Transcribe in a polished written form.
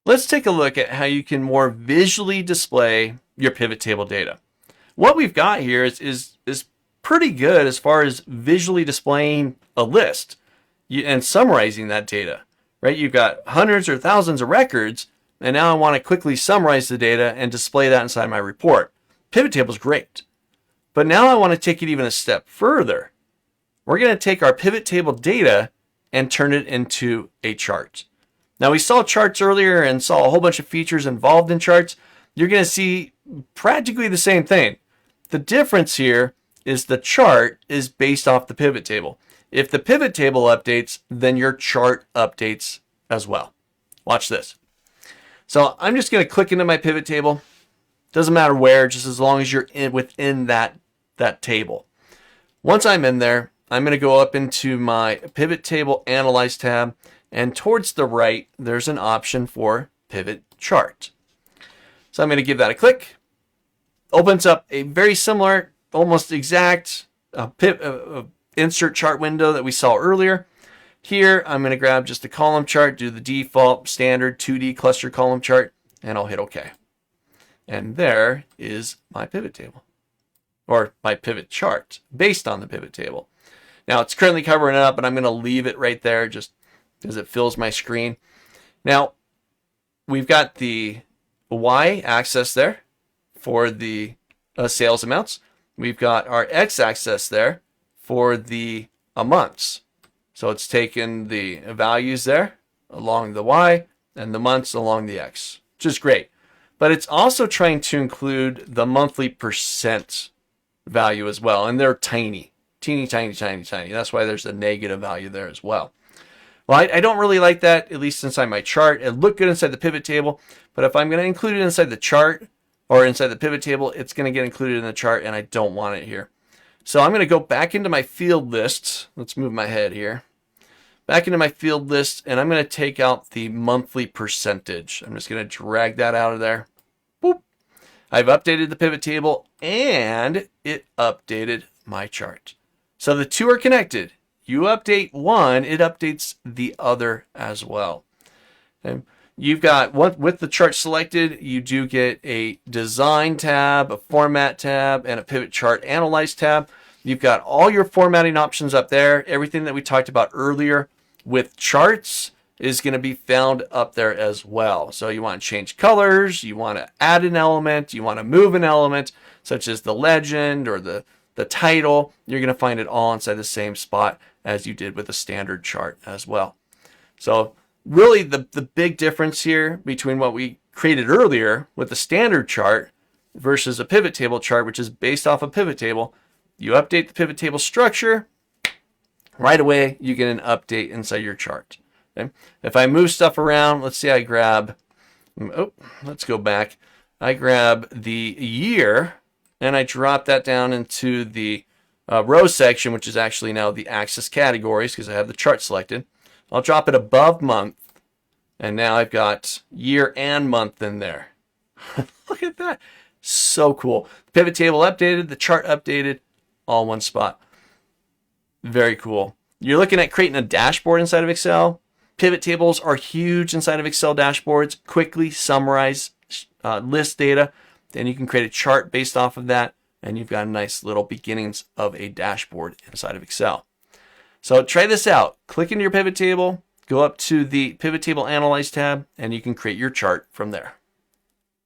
Let's take a look at how you can more visually display your pivot table data. What we've got here is pretty good as far as visually displaying a list and summarizing that data, right? You've got hundreds or thousands of records, and now I want to quickly summarize the data and display that inside my report. Pivot table is great, but now I want to take it even a step further. We're going to take our pivot table data and turn it into a chart. Now, we saw charts earlier and saw a whole bunch of features involved in charts. You're going to see practically the same thing. The difference here is the chart is based off the pivot table. If the pivot table updates, then your chart updates as well. Watch this. So I'm just going to click into my pivot table. Doesn't matter where, just as long as you're within that table. Once I'm in there, I'm going to go up into my Pivot Table Analyze tab, and towards the right, there's an option for Pivot Chart. So I'm going to give that a click. Opens up a very similar, almost exact insert chart window that we saw earlier. Here, I'm going to grab just a column chart, do the default standard 2D cluster column chart, and I'll hit OK. And there is my pivot table, or my pivot chart based on the pivot table. Now, it's currently covering it up, but I'm going to leave it right there just because it fills my screen. Now, we've got the y-axis there for the sales amounts. We've got our x-axis there for the months. So it's taken the values there along the y and the months along the x, which is great. But it's also trying to include the monthly percent value as well. And they're tiny, teeny, tiny, tiny, tiny. That's why there's a negative value there as well. Well, I don't really like that, at least inside my chart. It looked good inside the pivot table, but if I'm going to include it inside the chart or inside the pivot table, it's going to get included in the chart, and I don't want it here. So I'm going to go back into my field lists. Let's move my head here. Back into my field list, and I'm going to take out the monthly percentage. I'm just going to drag that out of there. Boop. I've updated the pivot table, and it updated my chart. So the two are connected. You update one, it updates the other as well. Okay. You've got, with the chart selected, you do get a design tab, a format tab, and a pivot chart analyze tab. You've got all your formatting options up there. Everything that we talked about earlier with charts is going to be found up there as well. So you want to change colors, you want to add an element, you want to move an element, such as the legend or the title. You're going to find it all inside the same spot as you did with a standard chart as well. So really the big difference here between what we created earlier with the standard chart versus a pivot table chart, which is based off a pivot table, you update the pivot table structure, right away you get an update inside your chart. Okay? If I move stuff around, let's say I grab, let's go back. I grab the year and I drop that down into the row section, which is actually now the axis categories because I have the chart selected. I'll drop it above month, and now I've got year and month in there. Look at that. So cool. The pivot table updated, the chart updated, all one spot. Very cool. You're looking at creating a dashboard inside of Excel. Pivot tables are huge inside of Excel dashboards. Quickly summarize list data. Then you can create a chart based off of that, and you've got a nice little beginnings of a dashboard inside of Excel. So try this out. Click into your pivot table, go up to the Pivot Table Analyze tab, and you can create your chart from there.